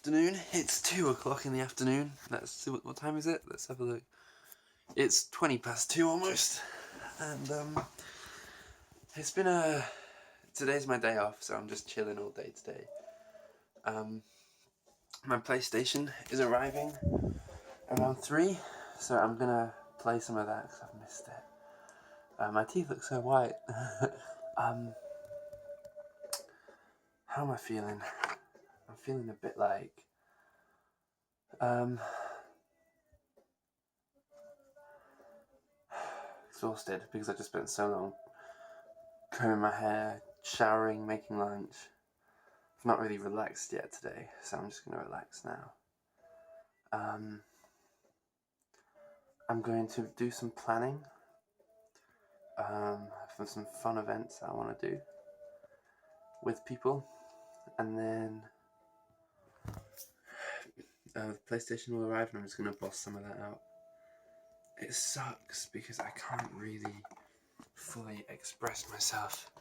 afternoon. It's 2 o'clock in the afternoon. Let's see what time is it? Let's have a look. It's 20 past 2 almost. And it's been today's my day off, so I'm just chilling all day today. My PlayStation is arriving around 3, so I'm gonna play some of that because I've missed it. My teeth look so white. How am I feeling? I'm feeling a bit like exhausted because I just spent so long combing my hair, showering, making lunch. I've not really relaxed yet today, so I'm just going to relax now. I'm going to do some planning for some fun events I want to do with people, and then the PlayStation will arrive and I'm just going to boss some of that out. It sucks because I can't really fully express myself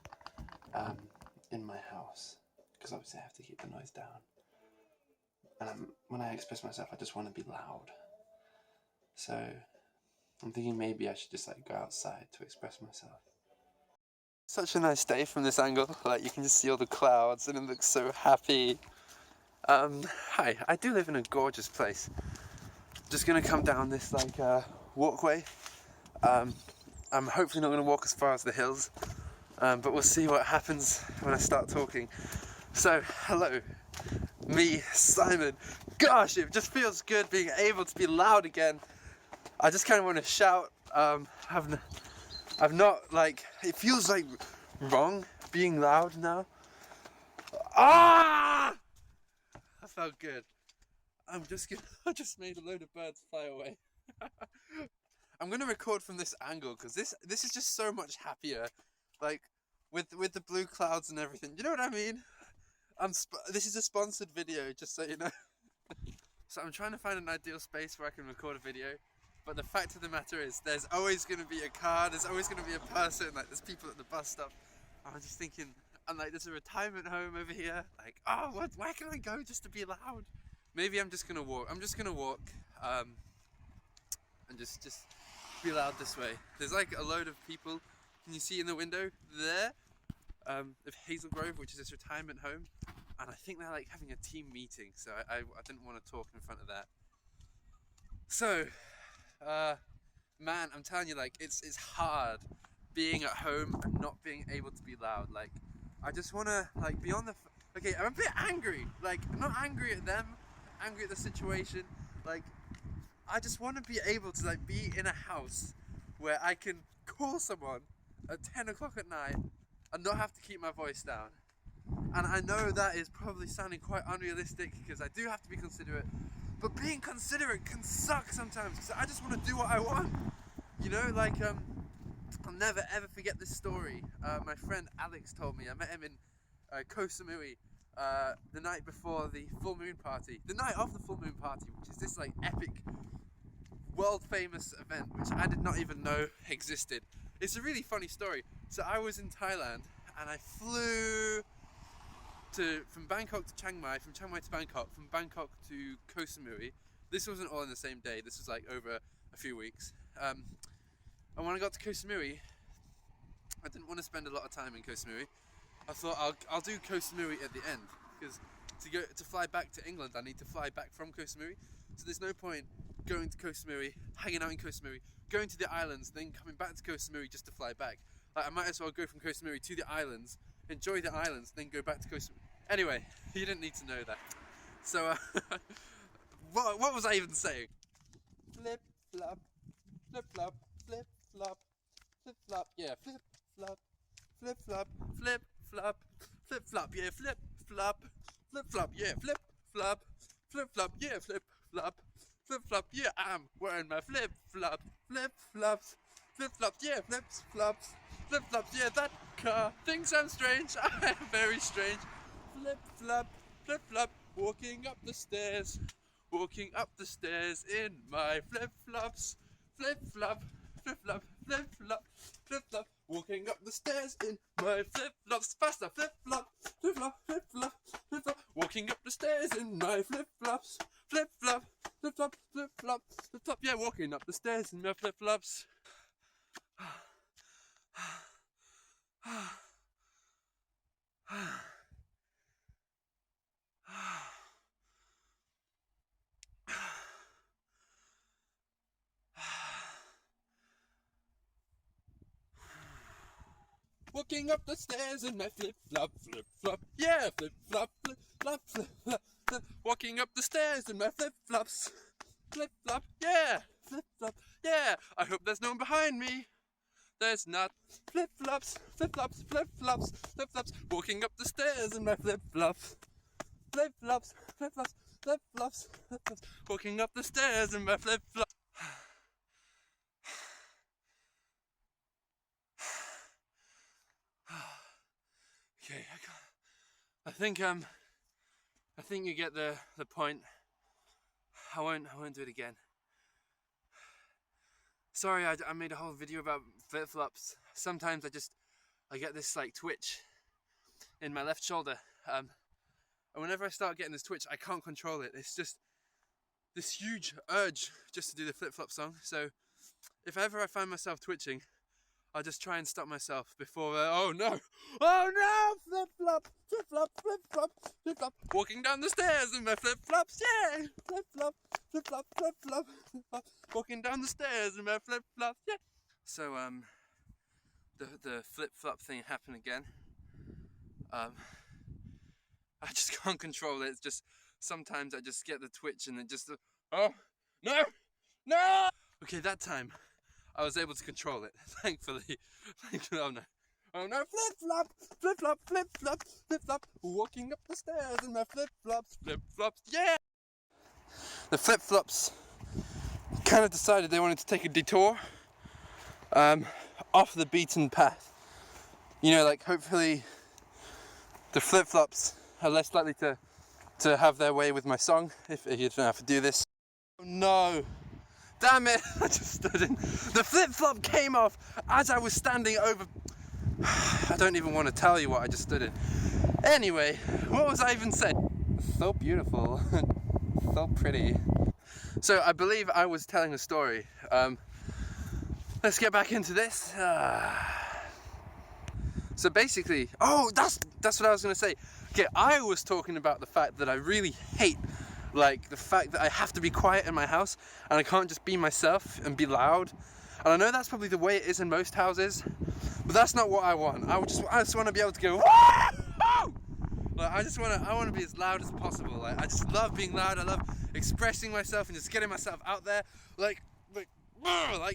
in my house because obviously I have to keep the noise down. And when I express myself, I just want to be loud. So I'm thinking maybe I should just go outside to express myself. Such a nice day from this angle. You can just see all the clouds and it looks so happy. Hi, I do live in a gorgeous place. Just gonna come down this walkway. I'm hopefully not gonna walk as far as the hills, but we'll see what happens when I start talking. So, hello, me, Simon. Gosh, it just feels good being able to be loud again. I just kind of want to shout. I've not it feels wrong being loud now. Ah! That felt good. I just made a load of birds fly away. I'm gonna record from this angle because this is just so much happier, with the blue clouds and everything. You know what I mean? This is a sponsored video, just so you know. So I'm trying to find an ideal space where I can record a video. But the fact of the matter is, there's always going to be a car, there's always going to be a person, there's people at the bus stop. I'm just thinking, and there's a retirement home over here. Where can I go just to be loud? Maybe I'm just going to walk. I'm just going to walk, and just be loud this way. There's a load of people. Can you see in the window there? Of Hazel Grove, which is this retirement home. And I think they're having a team meeting, so I didn't want to talk in front of that. So, man, I'm telling you, it's hard being at home and not being able to be loud. I just want to, be on the, okay, I'm a bit angry, I'm not angry at them, angry at the situation, I just want to be able to, be in a house where I can call someone at 10 o'clock at night and not have to keep my voice down. And I know that is probably sounding quite unrealistic because I do have to be considerate. But being considerate can suck sometimes because I just want to do what I want. You know, I'll never ever forget this story. My friend Alex told me. I met him in Koh Samui the night before the full moon party. The night of the full moon party, which is this epic, world famous event which I did not even know existed. It's a really funny story. So I was in Thailand and I flew from Bangkok to Chiang Mai, from Chiang Mai to Bangkok, from Bangkok to Koh Samui. This wasn't all in the same day, this was over a few weeks. And when I got to Koh Samui, I didn't want to spend a lot of time in Koh Samui. I thought I'll do Koh Samui at the end, because to fly back to England I need to fly back from Koh Samui, so there's no point going to Koh Samui, hanging out in Koh Samui, going to the islands, then coming back to Koh Samui just to fly back. I might as well go from Koh Samui to the islands, enjoy the islands, then go back to Koh Samui. Anyway, you didn't need to know that. So, what was I even saying? Flip, flop, flip, flop, flip, flop, flip, flop, yeah, flip, flop, flip, flop, flip, flop, flip, flop, yeah, flip, flop, flip, flop, yeah, flip, flop, flip, flop, yeah, flip, flop, flip, flop, yeah, I'm wearing my flip, flop, flip, flops, flip, flop, yeah, flips, flops, flip, flop, yeah, that car thinks I'm strange, I'm very strange. Flip flop, walking up the stairs in my flip flops. Flip flop, flip flop, flip flop, flip flop, Walking up the stairs in my flip-flops, faster, flip-flop, flip-flop, flip-flop, flip-flop. Walking up the stairs in my flip-flops, flip-flop, flip-flop, flip-flop, flip-flop. Yeah, walking up the stairs in my flip-flops. Walking up the stairs in my flip-flop, flip-flop, yeah, flip-flop, flip-flop, flip-flop, flip. Walking up the stairs in my flip-flops, flip-flop, yeah, flip-flop, yeah. I hope there's no one behind me. There's not. Flip-flops, flip-flops, flip-flops, flip-flops. Walking up the stairs in my flip-flops, flip-flops, flip-flops, flip-flops, flip-flops. Walking up the stairs in my flip-flops. Okay, I think you get the point. I won't do it again. Sorry, I made a whole video about flip-flops. Sometimes I get this like twitch in my left shoulder. And whenever I start getting this twitch, I can't control it. It's just this huge urge just to do the flip-flop song. So if ever I find myself twitching, I'll just try and stop myself before, oh no, flip-flop, flip-flop, flip-flop, flip-flop. Walking down the stairs in my flip-flops, yeah, flip-flop, flip-flop, flip-flop, flip-flop. Walking down the stairs in my flip-flops, yeah. So, the flip-flop thing happened again. I just can't control it. It's just, sometimes I just get the twitch and it just, oh, no. Okay, that time, I was able to control it, thankfully. Oh no, flip-flop, flip-flop, flip-flop, flip-flop. Walking up the stairs in my flip-flops, flip-flops, yeah! The flip-flops kind of decided they wanted to take a detour off the beaten path. You know, like hopefully the flip-flops are less likely to have their way with my song if you don't have to do this. Oh no! Damn it, I just stood in. The flip-flop came off as I was standing over. I don't even want to tell you what I just stood in. Anyway, what was I even saying? So beautiful, so pretty. So I believe I was telling a story. Let's get back into this. So basically, oh, that's what I was going to say. Okay, I was talking about the fact that I really hate the fact that I have to be quiet in my house and I can't just be myself and be loud. And I know that's probably the way it is in most houses, but that's not what I want. I just want to be able to go, woo! Like, I want to be as loud as possible. Like, I just love being loud. I love expressing myself and just getting myself out there. Like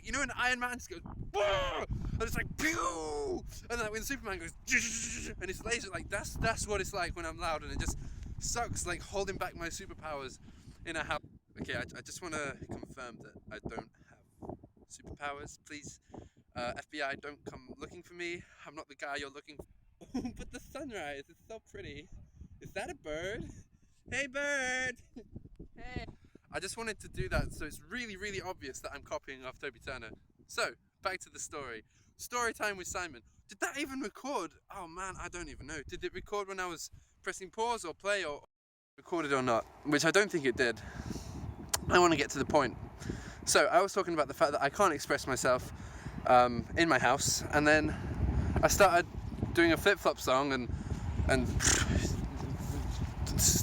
you know, when Iron Man just goes, and it's like, pew! And like when Superman goes, and his laser, like that's what it's like when I'm loud, and it just sucks, like holding back my superpowers in a house. Okay, I just want to confirm that I don't have superpowers. Please, FBI, don't come looking for me. I'm not the guy you're looking for. But the sunrise is so pretty. Is that a bird? Hey, bird! Hey! I just wanted to do that so it's really, really obvious that I'm copying off Toby Turner. So, back to the story. Story time with Simon. Did that even record? Oh man, I don't even know. Did it record when I was pressing pause or play, or recorded or not? Which I don't think it did. I want to get to the point. So I was talking about the fact that I can't express myself in my house, and then I started doing a flip-flop song and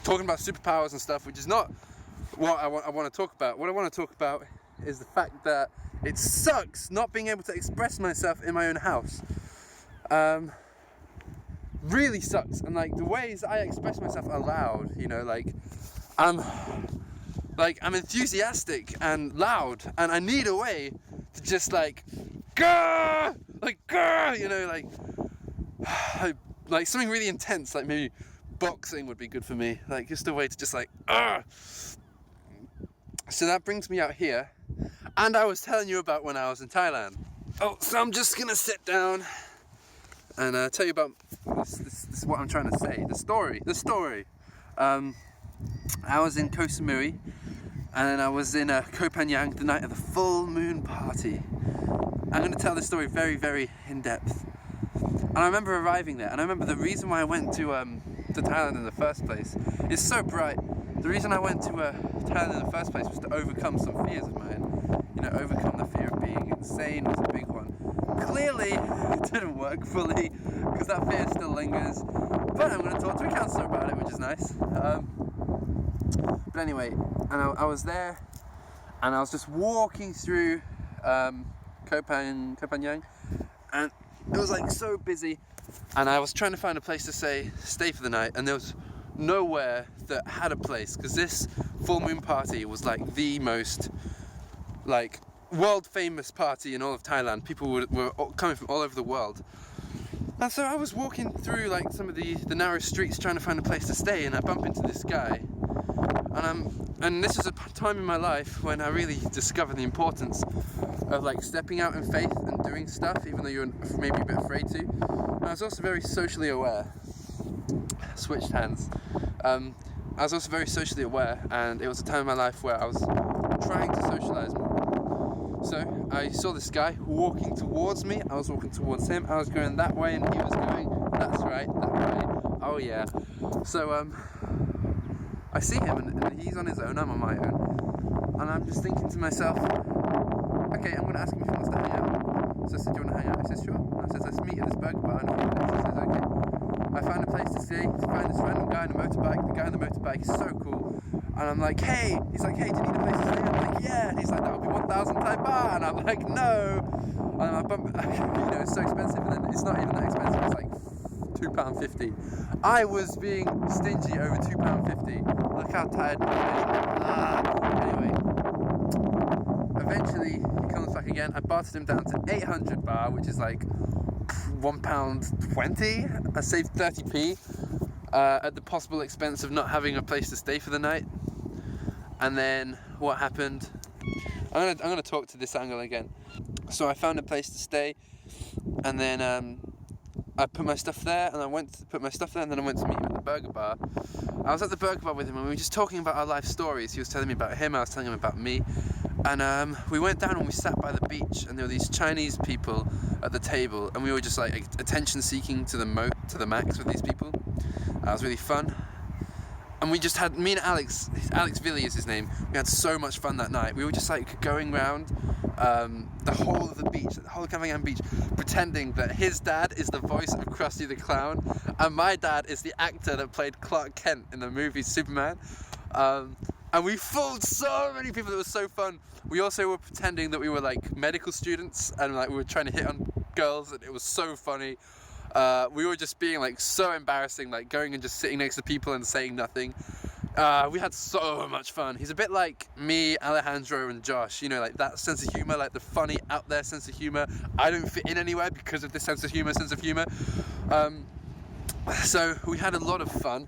talking about superpowers and stuff, which is not what I want to talk about. What I want to talk about is the fact that it sucks not being able to express myself in my own house. Really sucks. And like the ways I express myself are loud, you know, like I'm enthusiastic and loud, and I need a way to just like grr, you know, like something really intense, like maybe boxing would be good for me, like just a way to just like So that brings me out here, and I was telling you about when I was in Thailand. Oh, so I'm just gonna sit down and tell you about this is what I'm trying to say. The story. I was in Koh Samui, and I was in Koh Phangan the night of the full moon party. I'm going to tell this story very, very in depth. And I remember arriving there, and I remember the reason why I went to Thailand in the first place is so bright. The reason I went to Thailand in the first place was to overcome some fears of mine. You know, overcome the fear of being insane was a big one. Clearly, it didn't work fully, because that fear still lingers. But I'm going to talk to a counsellor about it, which is nice. But anyway, and I was there, and I was just walking through Koh Phangan, and it was like so busy, and I was trying to find a place to stay for the night, and there was nowhere that had a place, because this full moon party was like the most like world famous party in all of Thailand. People were coming from all over the world. And so I was walking through like some of the narrow streets trying to find a place to stay, and I bump into this guy, and this is a time in my life when I really discovered the importance of like stepping out in faith and doing stuff even though you're maybe a bit afraid to. And I was also very socially aware. Switched hands. I was also very socially aware, and it was a time in my life where I was trying to socialise more. So I saw this guy walking towards me, I was walking towards him, I was going that way and he was going, that's right, that way, oh yeah. So I see him and he's on his own, I'm on my own, and I'm just thinking to myself, okay, I'm going to ask him if he wants to hang out. So I said, do you want to hang out? He says, sure. And I said, let's meet at this burger bar in a few minutes. He says, okay. I found a place to stay, find this random guy on a motorbike. The guy on the motorbike is so cool. And I'm like, hey, he's like, hey, do you need a place to stay? I'm like, yeah. And he's like, that'll be 1,000 Thai baht. And I'm like, no. And I bump, you know, it's so expensive. And then it's not even that expensive. It's like £2.50. I was being stingy over £2.50. Look how tired my face is. Anyway, eventually he comes back again. I bartered him down to 800 baht, which is like £1.20. I saved 30p at the possible expense of not having a place to stay for the night. And then what happened? I'm gonna talk to this angle again. So I found a place to stay, and then I put my stuff there, and I went to put my stuff there, and then I went to meet him at the burger bar. I was at the burger bar with him, and we were just talking about our life stories. He was telling me about him, I was telling him about me. And we went down and we sat by the beach, and there were these Chinese people at the table, and we were just like attention seeking to the max with these people. It was really fun. And we just had, me and Alex Villi is his name, we had so much fun that night. We were just like going around the whole of the beach, the whole of Koh Phangan beach, pretending that his dad is the voice of Krusty the Clown, and my dad is the actor that played Clark Kent in the movie Superman. And we fooled so many people. It was so fun. We also were pretending that we were like medical students, and like we were trying to hit on girls, and it was so funny. We were just being like so embarrassing, like going and just sitting next to people and saying nothing. We had so much fun. He's a bit like me, Alejandro, and Josh, you know, like that sense of humor, like the funny out there sense of humor. I don't fit in anywhere because of this sense of humor. So we had a lot of fun.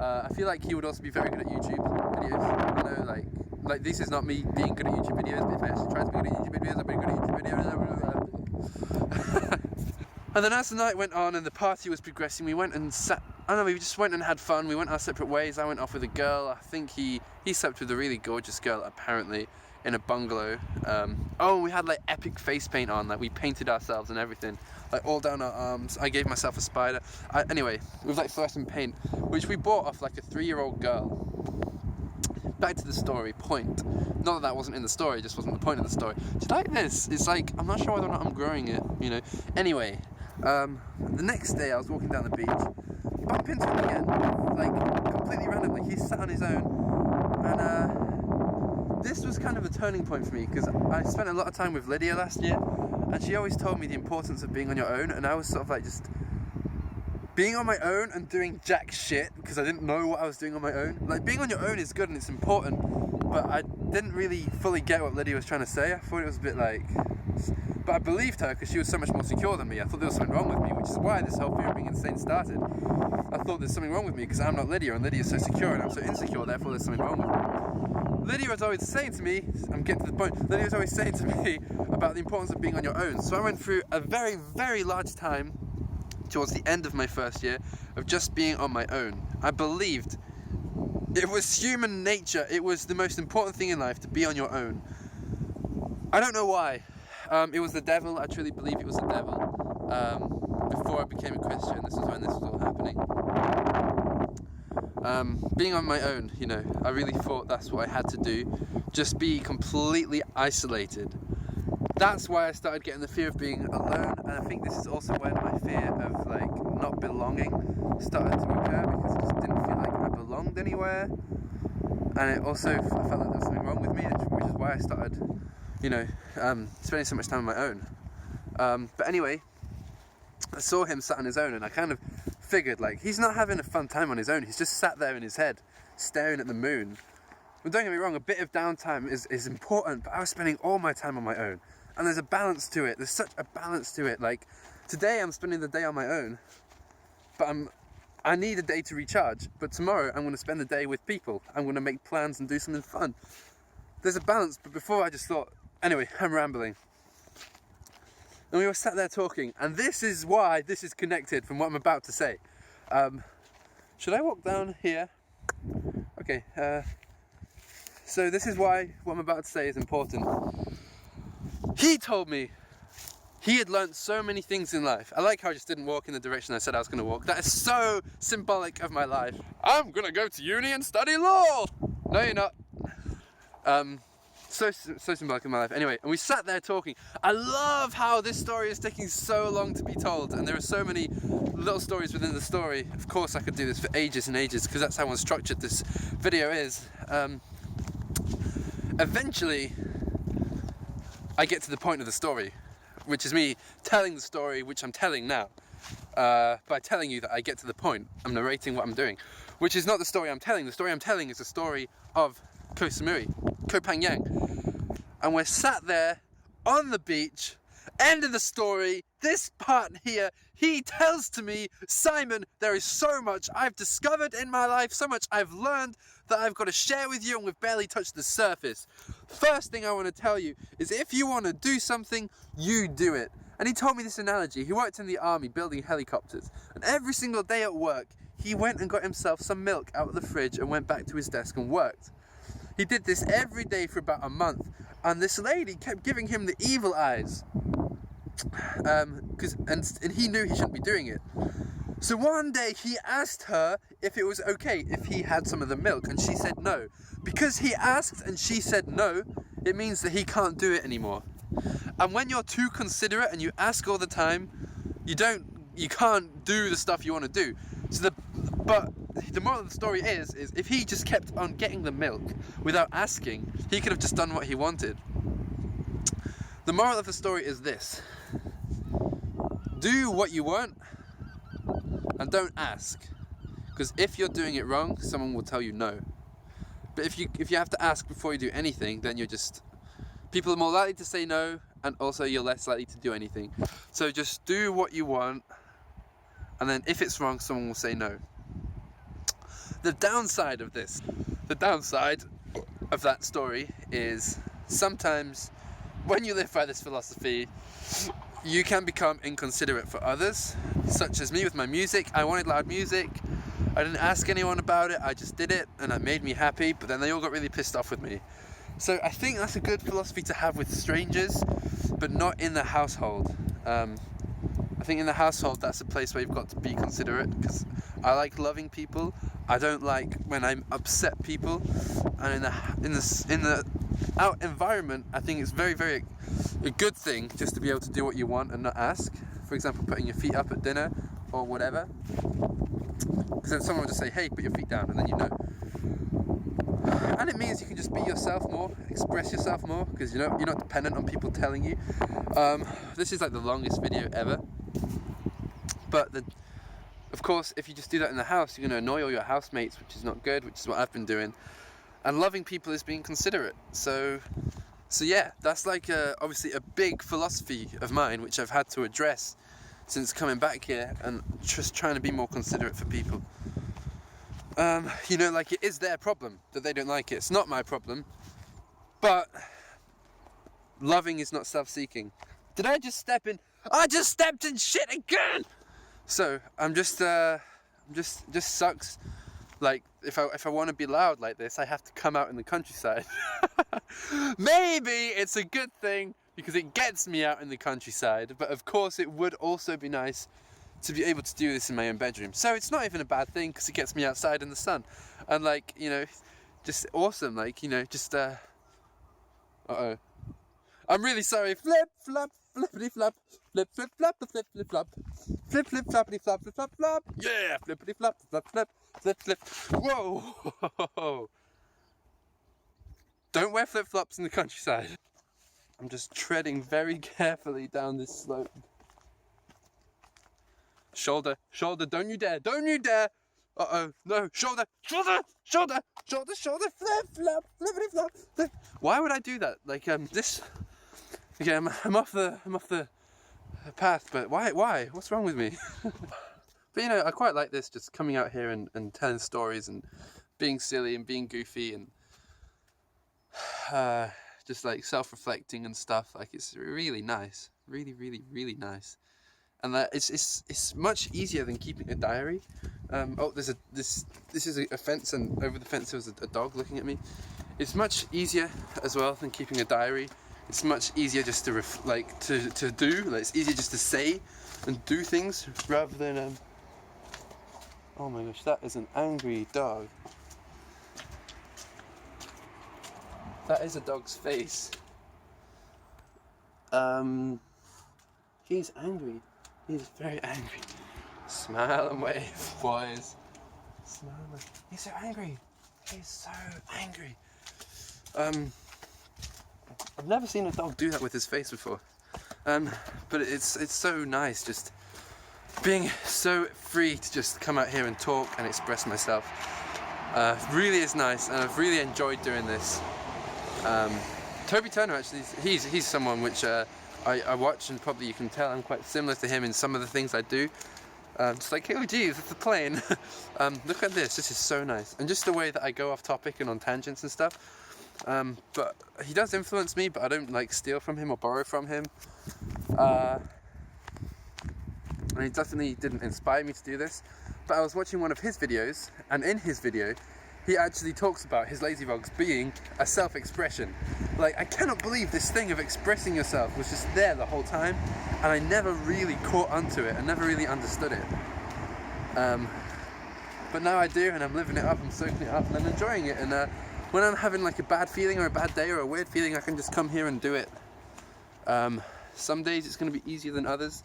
I feel like he would also be very good at YouTube videos. I know, like this is not me being good at YouTube videos, but if I actually tried to be good at YouTube videos, I'd be good at YouTube videos. And then as the night went on and the party was progressing, we went and sat, I don't know, we just went and had fun. We went our separate ways. I went off with a girl. I think he slept with a really gorgeous girl, apparently, in a bungalow. Oh, we had like epic face paint on, like we painted ourselves and everything, like all down our arms. I gave myself a spider. Anyway, with like fluorescent paint, which we bought off like a 3-year-old girl. Back to the story point. Not that wasn't in the story, it just wasn't the point of the story. Do you like this? It's like, I'm not sure whether or not I'm growing it, you know. Anyway, the next day I was walking down the beach, bump into him again, like completely randomly. He sat on his own, and this was kind of a turning point for me, because I spent a lot of time with Lydia last year, and she always told me the importance of being on your own, and I was sort of like just being on my own and doing jack shit because I didn't know what I was doing on my own. Like, being on your own is good and it's important, but I didn't really fully get what Lydia was trying to say. I thought it was a bit like... But I believed her because she was so much more secure than me. I thought there was something wrong with me, which is why this whole fear of being insane started. I thought there's something wrong with me because I'm not Lydia, and Lydia's so secure and I'm so insecure, therefore there's something wrong with me. Lydia was always saying to me, I'm getting to the point, Lydia was always saying to me about the importance of being on your own. So I went through a very, very large time towards the end of my first year of just being on my own. I believed it was human nature, it was the most important thing in life to be on your own. I don't know why. It was the devil. I truly believe it was the devil. Before I became a Christian, this is when this was all happening. Being on my own, you know, I really thought that's what I had to do. Just be completely isolated. That's why I started getting the fear of being alone, and I think this is also when my fear of like not belonging started to occur, because I just didn't feel like I belonged anywhere, and it also, I felt like there was something wrong with me, which is why I started, you know, spending so much time on my own. But anyway, I saw him sat on his own, and I kind of figured, like, he's not having a fun time on his own, he's just sat there in his head, staring at the moon. But don't get me wrong, a bit of downtime is important, but I was spending all my time on my own. And there's a balance to it, there's such a balance to it. Like, today I'm spending the day on my own, but I need a day to recharge, but tomorrow I'm going to spend the day with people. I'm going to make plans and do something fun. There's a balance, but before I just thought, anyway, I'm rambling. And we were sat there talking, and this is why this is connected from what I'm about to say. Should I walk down here? Okay, so this is why what I'm about to say is important. He told me he had learnt so many things in life. I like how I just didn't walk in the direction I said I was going to walk. That is so symbolic of my life. I'm going to go to uni and study law! No, you're not. So symbolic of my life. Anyway, and we sat there talking. I love how this story is taking so long to be told, and there are so many little stories within the story. Of course I could do this for ages and ages, because that's how unstructured this video is. Eventually, I get to the point of the story, which is me telling the story, which I'm telling now. By telling you that I get to the point, I'm narrating what I'm doing, which is not the story I'm telling. The story I'm telling is the story of Koh Samui, Koh Phangan. And we're sat there on the beach, end of the story, this part here, he tells to me, Simon, there is so much I've discovered in my life, so much I've learned that I've got to share with you, and we've barely touched the surface. First thing I want to tell you is if you want to do something, you do it. And he told me this analogy. He worked in the army building helicopters, and every single day at work, he went and got himself some milk out of the fridge and went back to his desk and worked. He did this every day for about a month, and this lady kept giving him the evil eyes. And he knew he shouldn't be doing it. So one day he asked her if it was okay if he had some of the milk, and she said no. Because he asked and she said no, it means that he can't do it anymore. And when you're too considerate and you ask all the time, you can't do the stuff you want to do. But the moral of the story is if he just kept on getting the milk without asking, he could have just done what he wanted. The moral of the story is this: do what you want and don't ask, because if you're doing it wrong, someone will tell you no. But if you have to ask before you do anything, then people are more likely to say no, and also you're less likely to do anything. So just do what you want, and then if it's wrong, someone will say no. The downside of that story is sometimes when you live by this philosophy, you can become inconsiderate for others, such as me with my music. I wanted loud music. I didn't ask anyone about it. I just did it, and it made me happy, but then they all got really pissed off with me. So I think that's a good philosophy to have with strangers, but not in the household. I think in the household, that's a place where you've got to be considerate, because I like loving people. I don't like when I upset people, and in the out environment, I think it's very, very a good thing just to be able to do what you want and not ask. For example, putting your feet up at dinner or whatever, because then someone will just say, hey, put your feet down, and then you know. And it means you can just be yourself more, express yourself more, because you're not dependent on people telling you. This is like the longest video ever, but of course, if you just do that in the house, you're going to annoy all your housemates, which is not good, which is what I've been doing. And loving people is being considerate. So yeah, that's like obviously a big philosophy of mine, which I've had to address since coming back here, and just trying to be more considerate for people. Like, it is their problem that they don't like it. It's not my problem. But loving is not self-seeking. Did I just step in? I just stepped in shit again! So I'm just sucks. Like, if I want to be loud like this, I have to come out in the countryside. Maybe it's a good thing because it gets me out in the countryside, but of course it would also be nice to be able to do this in my own bedroom. So it's not even a bad thing because it gets me outside in the sun. And like, you know, just awesome, like, you know, just uh-oh. I'm really sorry. Flip, flop, flippity flop, flip, flip, flop, flip, flip, flop, flip, flip, floppity flop, flip, flop, flop. Yeah, flippity flop, flop, flip, flip, flip. Whoa! Don't wear flip flops in the countryside. I'm just treading very carefully down this slope. Shoulder, shoulder, don't you dare, don't you dare! Uh-oh, no, shoulder, shoulder, shoulder, shoulder, shoulder, flip, flop, flippity flop, flip. Why would I do that? Like, this... Okay, I'm off the path, but why? What's wrong with me? But you know, I quite like this, just coming out here and telling stories and being silly and being goofy and just like self-reflecting and stuff. Like, it's really nice, really, really, really nice. And it's much easier than keeping a diary. Oh, this is a fence, and over the fence there was a dog looking at me. It's much easier as well than keeping a diary. It's much easier just to to do. Like, it's easier just to say and do things rather than oh my gosh, that is an angry dog. That is a dog's face. He's angry. He's very angry. Smile and wave, boys. Smile and wave. He's so angry. He's so angry. I've never seen a dog do that with his face before. But it's so nice just being so free to just come out here and talk and express myself. Really is nice, and I've really enjoyed doing this. Toby Turner, actually, he's someone which I watch, and probably you can tell I'm quite similar to him in some of the things I do. Just like, oh geez, it's a plane. Look at this is so nice. And just the way that I go off topic and on tangents and stuff. But he does influence me, but I don't like steal from him or borrow from him. And he definitely didn't inspire me to do this. But I was watching one of his videos, and in his video, he actually talks about his lazy vlogs being a self-expression. Like, I cannot believe this thing of expressing yourself was just there the whole time, and I never really caught onto it, I never really understood it. But now I do, and I'm living it up, I'm soaking it up, and I'm enjoying it. And when I'm having like a bad feeling or a bad day or a weird feeling, I can just come here and do it. Some days it's going to be easier than others.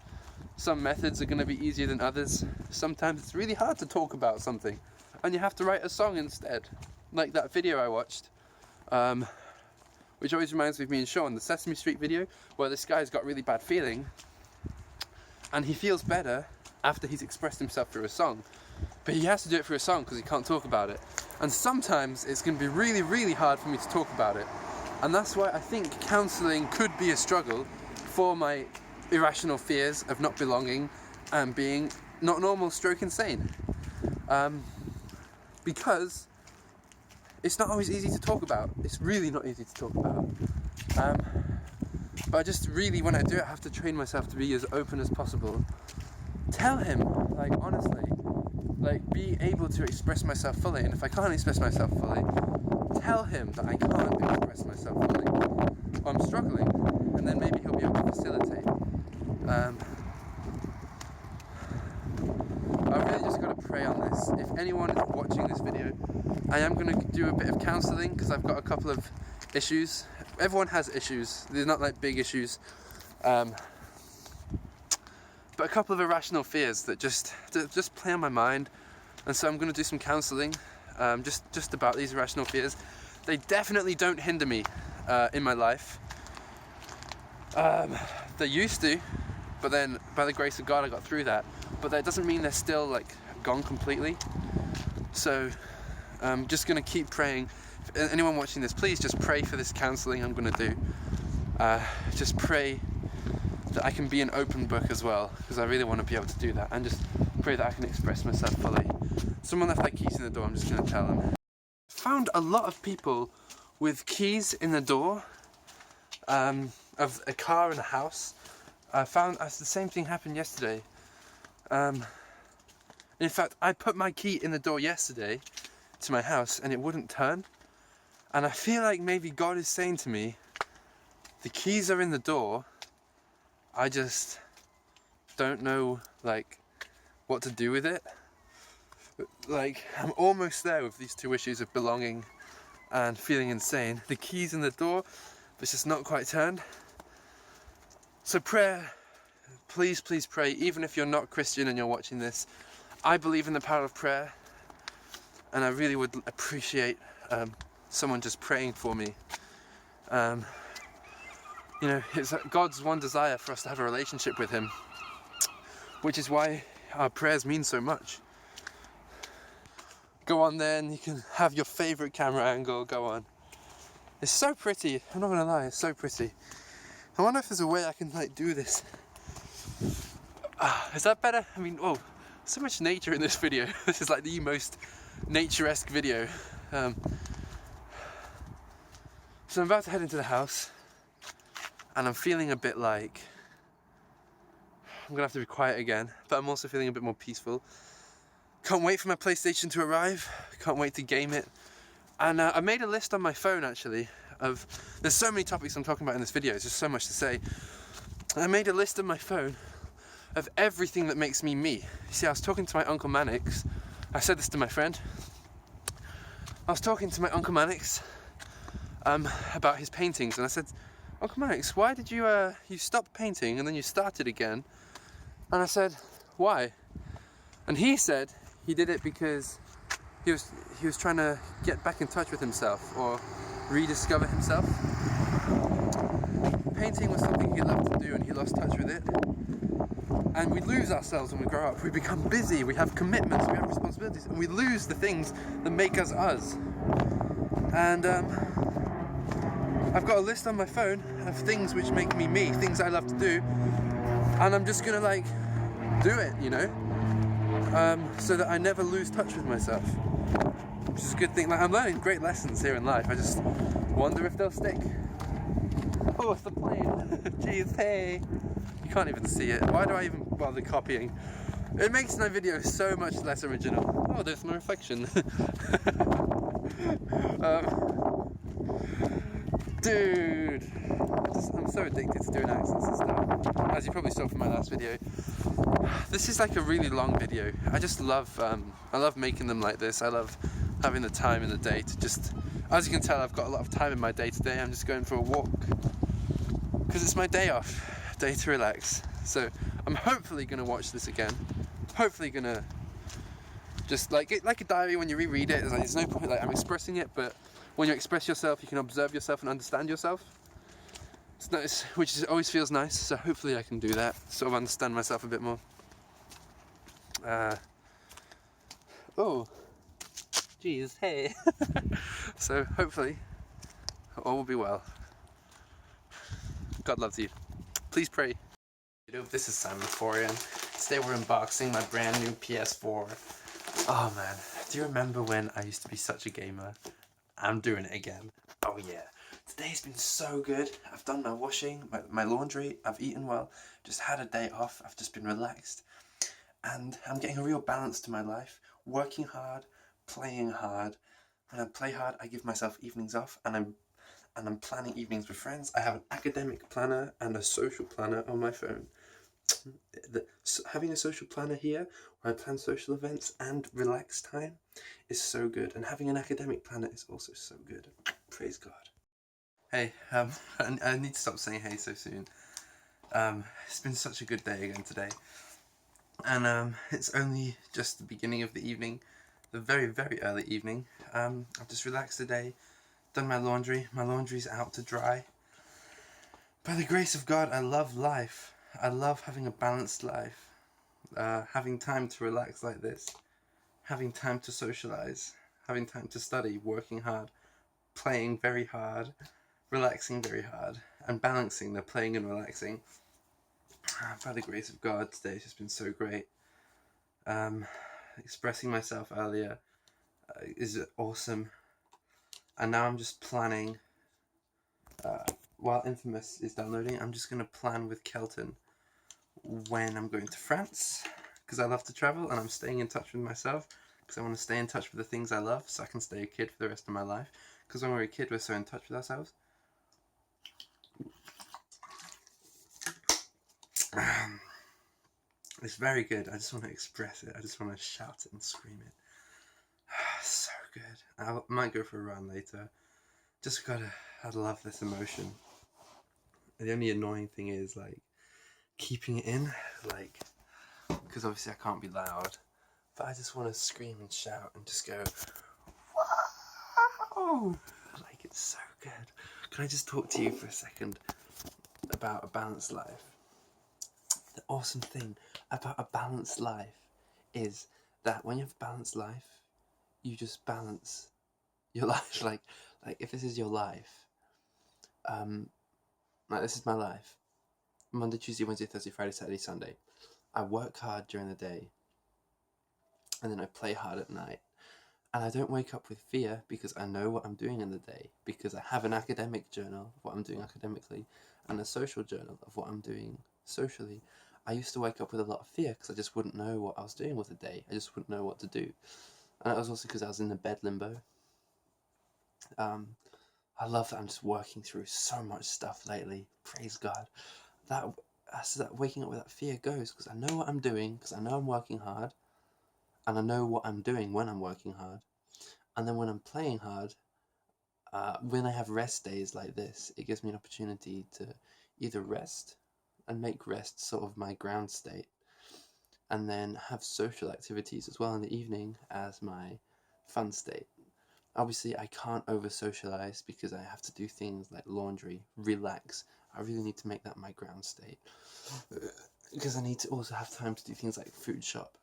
Some methods are going to be easier than others. Sometimes it's really hard to talk about something, and you have to write a song instead. Like that video I watched, which always reminds me of me and Sean, the Sesame Street video, where this guy's got really bad feeling, and he feels better after he's expressed himself through a song. But he has to do it through a song because he can't talk about it. And sometimes it's going to be really, really hard for me to talk about it. And that's why I think counselling could be a struggle for my irrational fears of not belonging and being not normal, stroke insane. Because it's not always easy to talk about. It's really not easy to talk about. But I just really, when I do it, I have to train myself to be as open as possible. Tell him, like, honestly, like, be able to express myself fully. And if I can't express myself fully, tell him that I can't express myself fully, or I'm struggling, and then maybe he'll be able to facilitate. I've really just got to pray on this. If anyone is watching this video, I am going to do a bit of counselling because I've got a couple of issues. Everyone has issues. They're not like big issues. But a couple of irrational fears that just play on my mind. And so I'm going to do some counselling just about these irrational fears. They definitely don't hinder me in my life. They used to, but then by the grace of God I got through that. But that doesn't mean they're still like gone completely. So I'm just going to keep praying. If anyone watching this, please just pray for this counselling I'm going to do. Just pray that I can be an open book as well, because I really want to be able to do that, and just pray that I can express myself fully. Someone left their keys in the door, I'm just going to tell them. Found a lot of people with keys in the door of a car and a house. I found the same thing happened yesterday. In fact, I put my key in the door yesterday to my house and it wouldn't turn. And I feel like maybe God is saying to me, The keys are in the door. I just don't know like what to do with it. Like, I'm almost there with these two issues of belonging and feeling insane. The key's in the door, but it's just not quite turned. So prayer, please, please pray. Even if you're not Christian and you're watching this, I believe in the power of prayer, and I really would appreciate someone just praying for me. You know, it's God's one desire for us to have a relationship with Him, which is why our prayers mean so much. Go on then, you can have your favourite camera angle, go on. It's so pretty, I'm not gonna lie, it's so pretty. I wonder if there's a way I can like do this. Is that better? I mean, oh, so much nature in this video. This is like the most nature-esque video. So I'm about to head into the house, and I'm feeling a bit like, I'm gonna have to be quiet again, but I'm also feeling a bit more peaceful. Can't wait for my PlayStation to arrive, can't wait to game it. And I made a list on my phone actually of, there's so many topics I'm talking about in this video, it's just so much to say. I made a list on my phone of everything that makes me me. You see, I was talking to my Uncle Mannix, I said this to my friend. I was talking to my Uncle Mannix about his paintings, and I said, Uncle Mannix, why did you stopped painting and then you started again? And I said, why? And he said he did it because he was trying to get back in touch with himself or rediscover himself. Painting was something he loved to do and he lost touch with it. And we lose ourselves when we grow up. We become busy, we have commitments, we have responsibilities, and we lose the things that make us us. And I've got a list on my phone of things which make me me, things I love to do, and I'm just gonna like do it, you know? So that I never lose touch with myself, which is a good thing. Like, I'm learning great lessons here in life. I just wonder if they'll stick. Oh, it's the plane. Jeez, hey. You can't even see it. Why do I even bother copying? It makes my video so much less original. Oh, there's my reflection. Dude, I'm so addicted to doing accents and stuff, as you probably saw from my last video. This is like a really long video. I just love, I love making them like this. I love having the time in the day to just, as you can tell, I've got a lot of time in my day today. I'm just going for a walk, because it's my day off, day to relax. So I'm hopefully going to watch this again. Hopefully going to just like it, like a diary. When you reread it, there's no point, like I'm expressing it, but when you express yourself, you can observe yourself and understand yourself. It's nice, which always feels nice, so hopefully I can do that, sort of understand myself a bit more. Oh, jeez, hey. So hopefully all will be well. God loves you. Please pray. This is Simon Forian. Today we're unboxing my brand new PS4. Oh man, do you remember when I used to be such a gamer? I'm doing it again. Oh yeah. Today's been so good. I've done my washing, my laundry, I've eaten well, just had a day off, I've just been relaxed. And I'm getting a real balance to my life. Working hard, playing hard. When I play hard, I give myself evenings off, and I'm planning evenings with friends. I have an academic planner and a social planner on my phone. Having a social planner here, where I plan social events and relax time, is so good. And having an academic planner is also so good. Praise God. Hey, I need to stop saying hey so soon. It's been such a good day again today. And it's only just the beginning of the evening, the very, very early evening. I've just relaxed today, done my laundry. My laundry's out to dry. By the grace of God, I love life. I love having a balanced life. Having time to relax like this. Having time to socialize. Having time to study, working hard, playing very hard, relaxing very hard, and balancing the playing and relaxing. By the grace of God, today's just been so great. Expressing myself earlier is awesome. And now I'm just planning, while Infamous is downloading, I'm just going to plan with Kelton when I'm going to France, because I love to travel and I'm staying in touch with myself, because I want to stay in touch with the things I love so I can stay a kid for the rest of my life. Because when we're a kid, we're so in touch with ourselves. It's very good. I just want to express it. I just want to shout it and scream it. So good. I might go for a run later. Just gotta. I love this emotion. The only annoying thing is like keeping it in, like, because obviously I can't be loud. But I just want to scream and shout and just go, wow! Like, it's so good. Can I just talk to you for a second about a balanced life? The awesome thing about a balanced life is that when you have a balanced life, you just balance your life. Like if this is your life, like this is my life. Monday, Tuesday, Wednesday, Thursday, Friday, Saturday, Sunday. I work hard during the day, and then I play hard at night. And I don't wake up with fear because I know what I'm doing in the day, because I have an academic journal of what I'm doing academically and a social journal of what I'm doing socially. I used to wake up with a lot of fear because I just wouldn't know what I was doing with the day. I just wouldn't know what to do. And that was also because I was in the bed limbo. I love that I'm just working through so much stuff lately. Praise God. That's that waking up with that fear goes, because I know what I'm doing, because I know I'm working hard, and I know what I'm doing when I'm working hard. And then when I'm playing hard, when I have rest days like this, it gives me an opportunity to either rest and make rest sort of my ground state, and then have social activities as well in the evening as my fun state. Obviously, I can't over socialize because I have to do things like laundry, relax. I really need to make that my ground state because I need to also have time to do things like food shop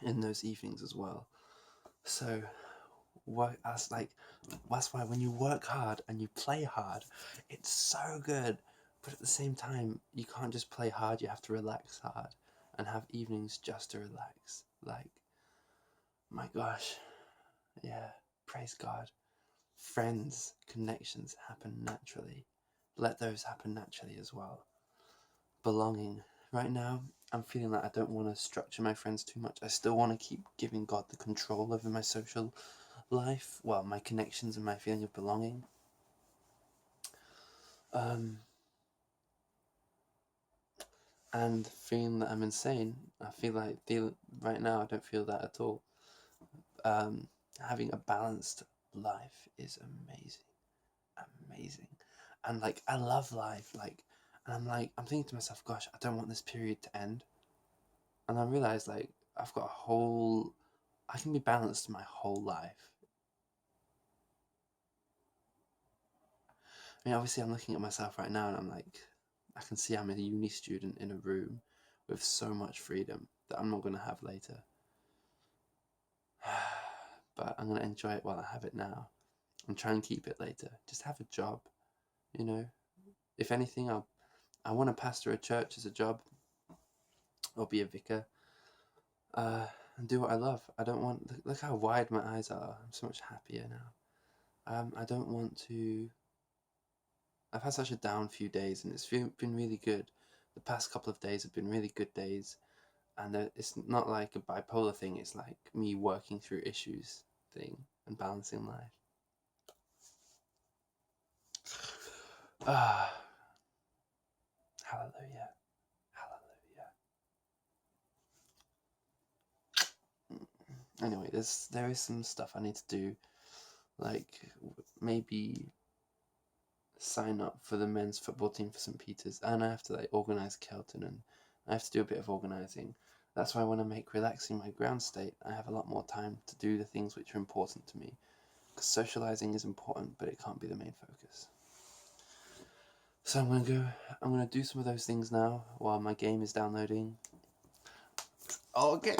in those evenings as well. So that's why when you work hard and you play hard, it's so good. But at the same time, you can't just play hard. You have to relax hard and have evenings just to relax. Like, my gosh, yeah, praise God. Friends, connections happen naturally. Let those happen naturally as well. Belonging. Right now, I'm feeling like I don't want to structure my friends too much. I still want to keep giving God the control over my social life, well, my connections and my feeling of belonging. And feeling that I'm insane. I feel right now I don't feel that at all. Having a balanced life is amazing, and like I love life. And I'm thinking to myself, gosh, I don't want this period to end. And I realize I've got I can be balanced my whole life. I mean, obviously, I'm looking at myself right now, and I'm like, I can see I'm a uni student in a room with so much freedom that I'm not going to have later. But I'm going to enjoy it while I have it now and try and keep it later. Just have a job, you know. If anything, I want to pastor a church as a job or be a vicar and do what I love. I don't want, look how wide my eyes are. I'm so much happier now. I don't want to, I've had such a down few days and it's been really good. The past couple of days have been really good days. And it's not like a bipolar thing, it's like me working through issues thing and balancing life. Hallelujah. Hallelujah. Anyway, there is some stuff I need to do, like maybe sign up for the men's football team for St. Peter's, and I have to organise Kelton, and I have to do a bit of organising. That's why I want to make relaxing my ground state. I have a lot more time to do the things which are important to me, because socialising is important, but it can't be the main focus. So I'm gonna do some of those things now while my game is downloading. Okay.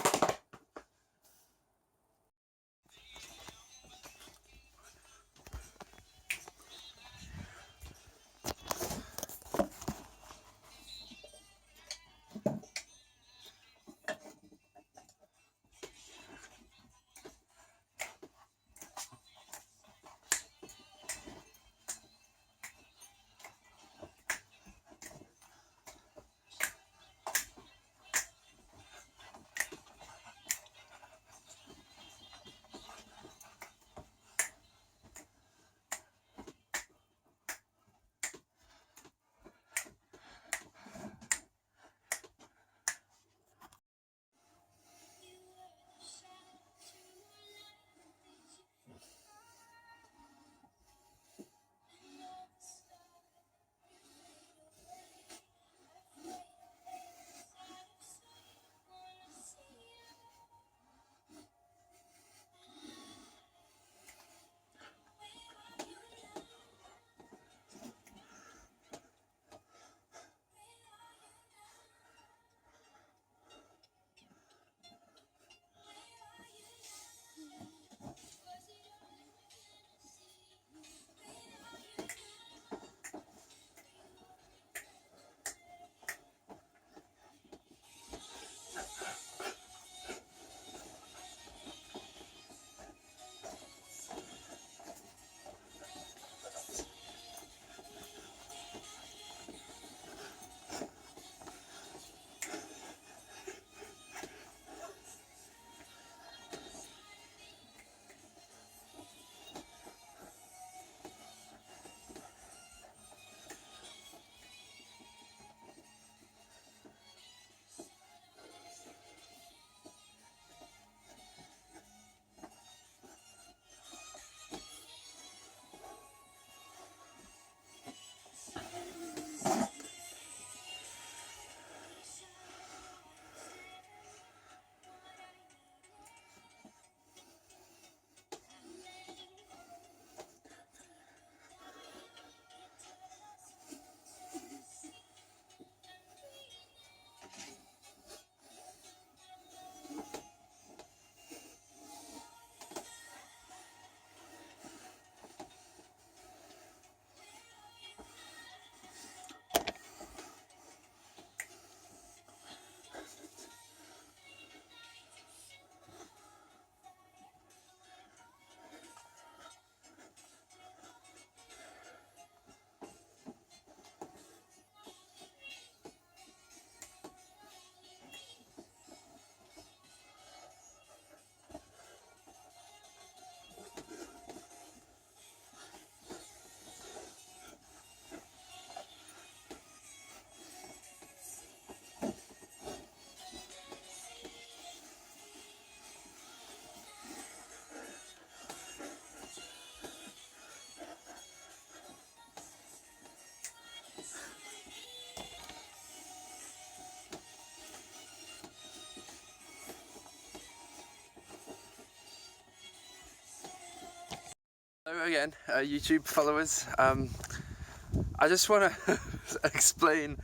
again, YouTube followers. I just want to explain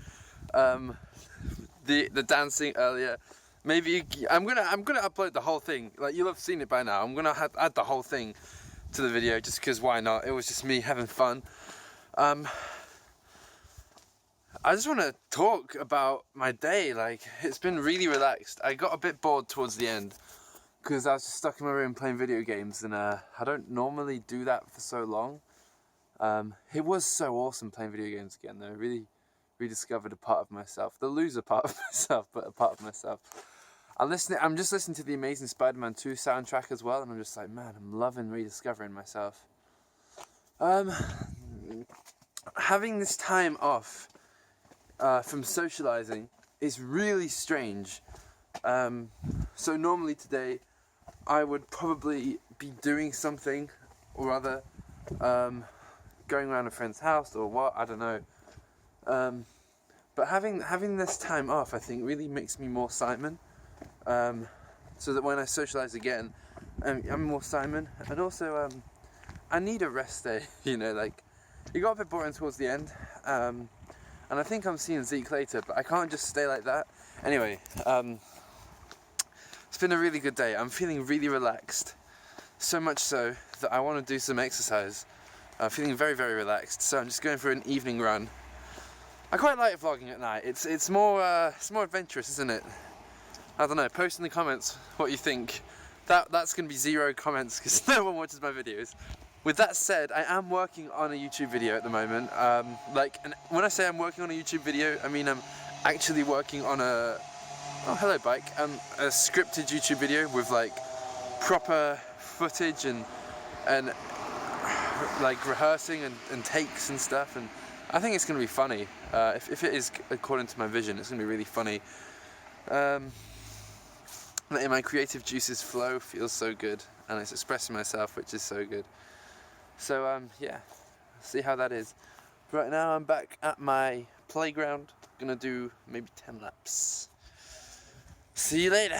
the dancing earlier. Maybe I'm gonna upload the whole thing. Like, you'll have seen it by now. I'm gonna add the whole thing to the video just because why not? It was just me having fun. I just want to talk about my day. Like, it's been really relaxed. I got a bit bored towards the end because I was just stuck in my room playing video games, and I don't normally do that for so long. It was so awesome playing video games again though. Really rediscovered a part of myself. The loser part of myself, but a part of myself. I'm just listening to the Amazing Spider-Man 2 soundtrack as well, and I'm just like, man, I'm loving rediscovering myself. Having this time off from socializing is really strange. So normally today I would probably be doing something or other, going around a friend's house or what, I don't know. But having this time off, I think, really makes me more Simon. So that when I socialise again, I'm more Simon. And also, I need a rest day. You know, like, it got a bit boring towards the end. And I think I'm seeing Zeke later, but I can't just stay like that. Anyway, it's been a really good day. I'm feeling really relaxed. So much so that I want to do some exercise. I'm feeling very, very relaxed. So I'm just going for an evening run. I quite like vlogging at night. It's more adventurous, isn't it? I don't know. Post in the comments what you think. That's gonna be 0 comments because no one watches my videos. With that said, I am working on a YouTube video at the moment. And when I say I'm working on a YouTube video, I mean I'm actually working on a hello bike. A scripted YouTube video with like proper footage and like rehearsing and takes and stuff. And I think it's gonna be funny. If it is according to my vision, it's gonna be really funny. Letting my creative juices flow feels so good, and it's expressing myself, which is so good. So yeah, see how that is. Right now I'm back at my playground, gonna do maybe 10 laps. See you later.